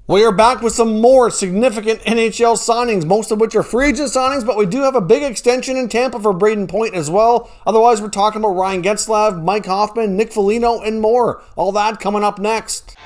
We are back with some more significant NHL signings, most of which are free agent signings, but we do have a big extension in Tampa for Brayden as well. Otherwise, we're talking about Ryan Getzlaf, Mike Hoffman, Nick Foligno, and more. All that coming up next.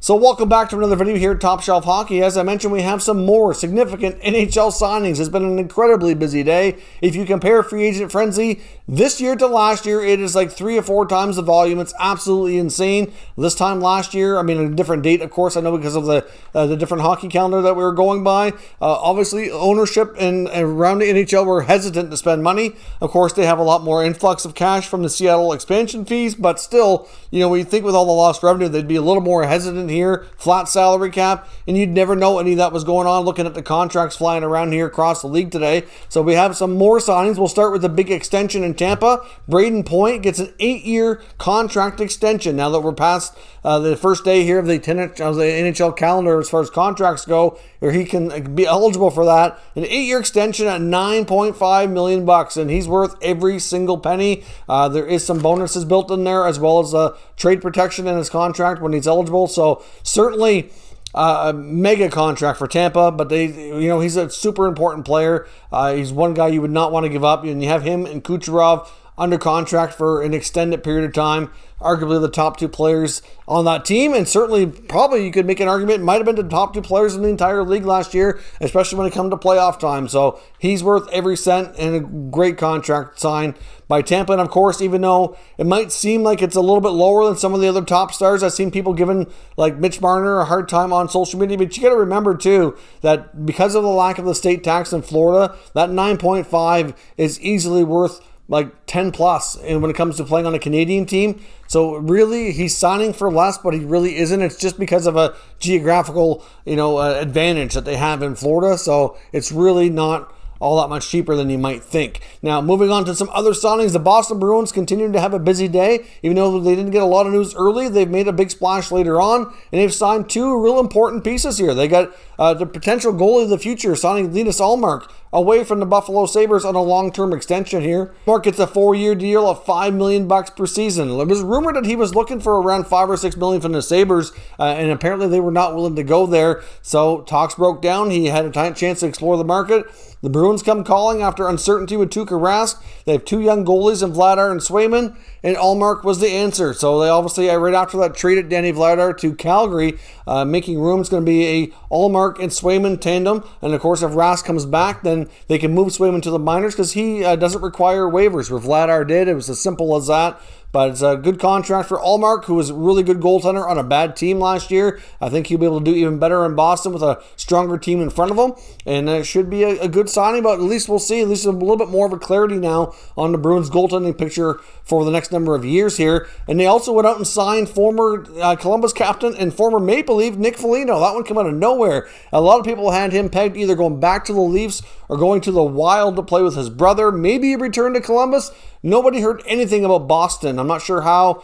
So welcome back to another video here at Top Shelf Hockey. As I mentioned, we have some more significant NHL signings. It's been an incredibly busy day. If you compare free agent frenzy this year to last year, it is like 3 or 4 times the volume. It's absolutely insane. This time last year, I mean, a different date, of course, I know because of the different hockey calendar that we were going by. Obviously, ownership and around the NHL were hesitant to spend money. Of course, they have a lot more influx of cash from the Seattle expansion fees, but still, you know, when you think with all the lost revenue, they'd be a little more hesitant here, flat salary cap, and you'd never know any of that was going on looking at the contracts flying around here across the league today. So we have some more signings. We'll start with the big extension in Tampa. Brayden gets an 8-year contract extension now that we're past the first day here of the NHL calendar as far as contracts go, where he can be eligible for that. An 8-year extension at $9.5 million, and he's worth every single penny. There is some bonuses built in there as well as trade protection in his contract when he's eligible. So certainly a mega contract for Tampa, but he's a super important player. He's one guy you would not want to give up, and you have him and Kucherov under contract for an extended period of time, arguably the top 2 players on that team, and certainly probably you could make an argument might have been the top 2 players in the entire league last year, especially when it comes to playoff time. So he's worth every cent, and a great contract signed by Tampa. And of course, even though it might seem like it's a little bit lower than some of the other top stars, I've seen people giving like Mitch Marner a hard time on social media, but you got to remember too that because of the lack of the state tax in Florida, that 9.5 is easily worth like 10 plus, and when it comes to playing on a Canadian team. So really, he's signing for less, but he really isn't. It's just because of a geographical, advantage that they have in Florida. So it's really not all that much cheaper than you might think. Now, moving on to some other signings, the Boston Bruins continue to have a busy day. Even though they didn't get a lot of news early, they've made a big splash later on, and they've signed 2 real important pieces here. They got the potential goalie of the future, signing Linus Ullmark away from the Buffalo Sabres on a long-term extension here. Mark gets a 4-year deal of $5 million per season. It was rumored that he was looking for around $5 or $6 million from the Sabres, and apparently they were not willing to go there. So talks broke down. He had a chance to explore the market. The Bruins come calling after uncertainty with Tuukka Rask. They have 2 young goalies in Vladar and Swayman, and Ullmark was the answer. So they obviously, right after that, traded Danny Vladar to Calgary, making room. It's going to be a Ullmark and Swayman tandem. And of course, if Rask comes back, then they can move Swayman to the minors because he doesn't require waivers, where Vladar did. It was as simple as that. But it's a good contract for Ullmark, who was a really good goaltender on a bad team last year. I think he'll be able to do even better in Boston with a stronger team in front of him. And it should be a good signing, but at least we'll see. At least a little bit more of a clarity now on the Bruins goaltending picture for the next number of years here. And they also went out and signed former Columbus captain and former Maple Leaf Nick Foligno. That one came out of nowhere. A lot of people had him pegged either going back to the Leafs or going to the Wild to play with his brother. Maybe he returned to Columbus. Nobody heard anything about Boston. I'm not sure how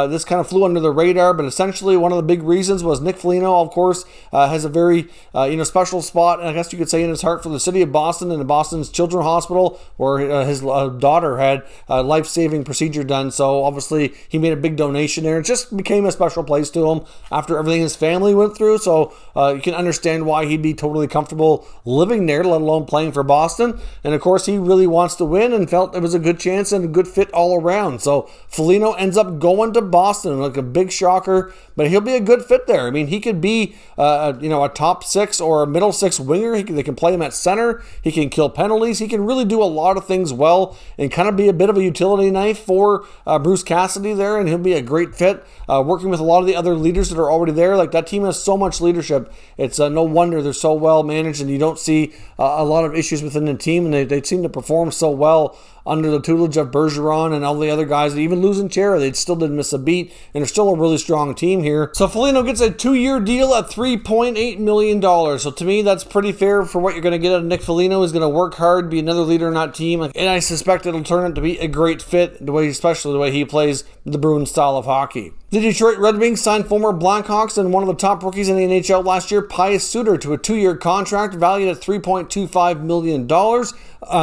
this kind of flew under the radar, but essentially one of the big reasons was Nick Foligno, of course, has a very special spot, I guess you could say, in his heart for the city of Boston and the Boston's Children's Hospital, where his daughter had a life-saving procedure done. So obviously he made a big donation there. It just became a special place to him after everything his family went through. So you can understand why he'd be totally comfortable living there, let alone playing for Boston. And of course, he really wants to win and felt it was a good chance and a good fit all around. So Foligno ends up going to Boston, like a big shocker, but he'll be a good fit there. I mean, he could be a top 6 or a middle 6 winger. They can play him at center. He can kill penalties. He can really do a lot of things well and kind of be a bit of a utility knife for Bruce Cassidy there, and he'll be a great fit working with a lot of the other leaders that are already there. Like, that team has so much leadership. It's no wonder they're so well managed, and you don't see a lot of issues within the team, and they seem to perform so well under the tutelage of Bergeron and all the other guys. Even losing Chara, they still didn't miss a beat, and they're still a really strong team here. So Foligno gets a 2-year deal at $3.8 million. So to me, that's pretty fair for what you're going to get out of Nick Foligno. He's going to work hard, be another leader in that team, and I suspect it'll turn out to be a great fit, especially the way he plays the Bruins style of hockey. The Detroit Red Wings signed former Blackhawks and one of the top rookies in the NHL last year, Suter, to a 2-year contract valued at $3.25 million.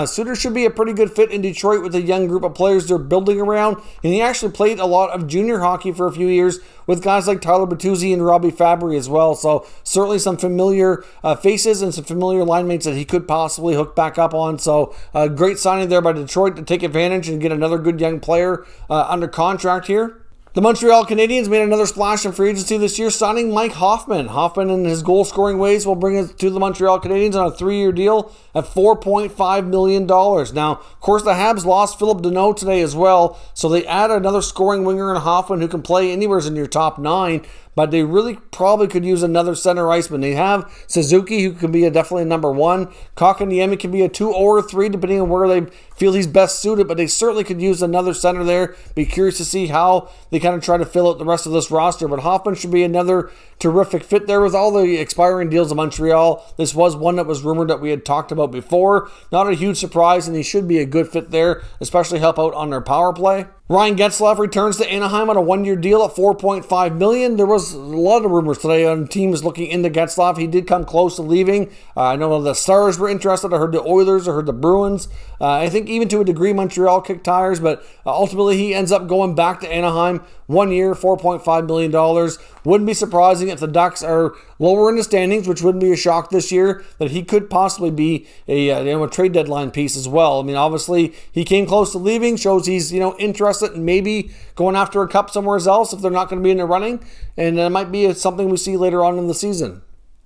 Suter should be a pretty good fit in Detroit with a young group of players they're building around, and he actually played a lot of junior hockey for a few years with guys like Tyler Bertuzzi and Robbie Fabry as well. So certainly some familiar faces and some familiar line mates that he could possibly hook back up on. So great signing there by Detroit to take advantage and get another good young player under contract here. The Montreal Canadiens made another splash in free agency this year, signing Mike Hoffman. Hoffman and his goal-scoring ways will bring it to the Montreal Canadiens on a 3-year deal at $4.5 million. Now, of course, the Habs lost Philip Deneau today as well, so they add another scoring winger in Hoffman who can play anywhere in your top 9. But they really probably could use another center iceman. They have Suzuki, who can be definitely a number 1. Kotkaniemi can be a 2 or a 3, depending on where they feel he's best suited. But they certainly could use another center there. Be curious to see how they kind of try to fill out the rest of this roster. But Hoffman should be another terrific fit there with all the expiring deals in Montreal. This was one that was rumored that we had talked about before. Not a huge surprise, and he should be a good fit there, especially help out on their power play. Ryan Getzlaf returns to Anaheim on a 1-year deal at $4.5 million. There was a lot of rumors today on teams looking into Getzlaf. He did come close to leaving. I know the Stars were interested. I heard the Oilers. I heard the Bruins. I think even to a degree Montreal kicked tires, but ultimately he ends up going back to Anaheim. 1 year, $4.5 million. Wouldn't be surprising if the Ducks are lower in the standings, which wouldn't be a shock this year, that he could possibly be a trade deadline piece as well. I mean, obviously, he came close to leaving, shows he's interested in maybe going after a cup somewhere else if they're not going to be in the running, and it might be something we see later on in the season.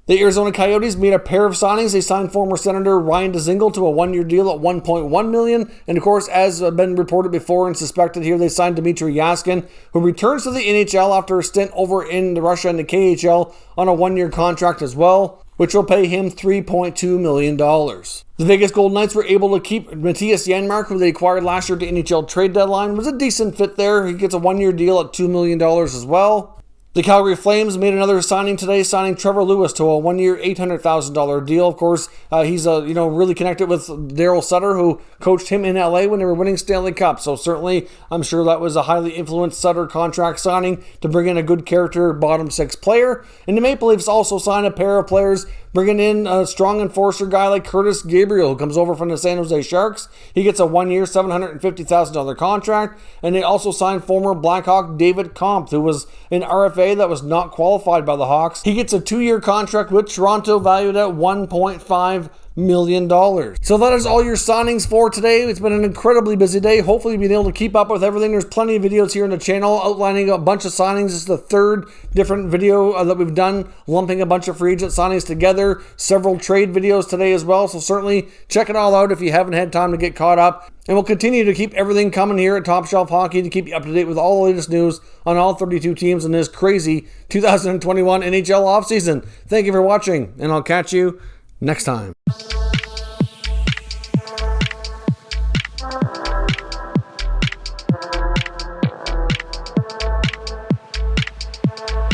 The Arizona Coyotes made a pair of signings. They signed former Senator Ryan Dzingel to a 1-year deal at $1.1 million. And of course, as been reported before and suspected here, they signed Dmitry Yaskin, who returns to the NHL after a stint over in Russia and the KHL on a 1-year contract as well, which will pay him $3.2 million. The Vegas Golden Knights were able to keep Matthias Janmark, who they acquired last year at the NHL Trade Deadline. It was a decent fit there. He gets a 1-year deal at $2 million as well. The Calgary Flames made another signing today, signing Trevor Lewis to a 1-year, $800,000 deal. Of course, he's really connected with Daryl Sutter, who coached him in LA when they were winning Stanley Cup. So certainly, I'm sure that was a highly influenced Sutter contract signing to bring in a good character bottom 6 player. And the Maple Leafs also signed a pair of players, bringing in a strong enforcer guy like Curtis Gabriel, who comes over from the San Jose Sharks. He gets a 1-year, $750,000 contract. And they also signed former Blackhawk David Kampf, who was an RFA that was not qualified by the Hawks. He gets a 2-year contract with Toronto valued at $1.5 million. So that is all your signings for today. It's been an incredibly busy day. Hopefully you've been able to keep up with everything. There's plenty of videos here on the channel outlining a bunch of signings. This is the 3rd different video that we've done, lumping a bunch of free agent signings together. Several trade videos today as well. So certainly check it all out if you haven't had time to get caught up. And we'll continue to keep everything coming here at Top Shelf Hockey to keep you up to date with all the latest news on all 32 teams in this crazy 2021 NHL offseason. Thank you for watching, and I'll catch you next time.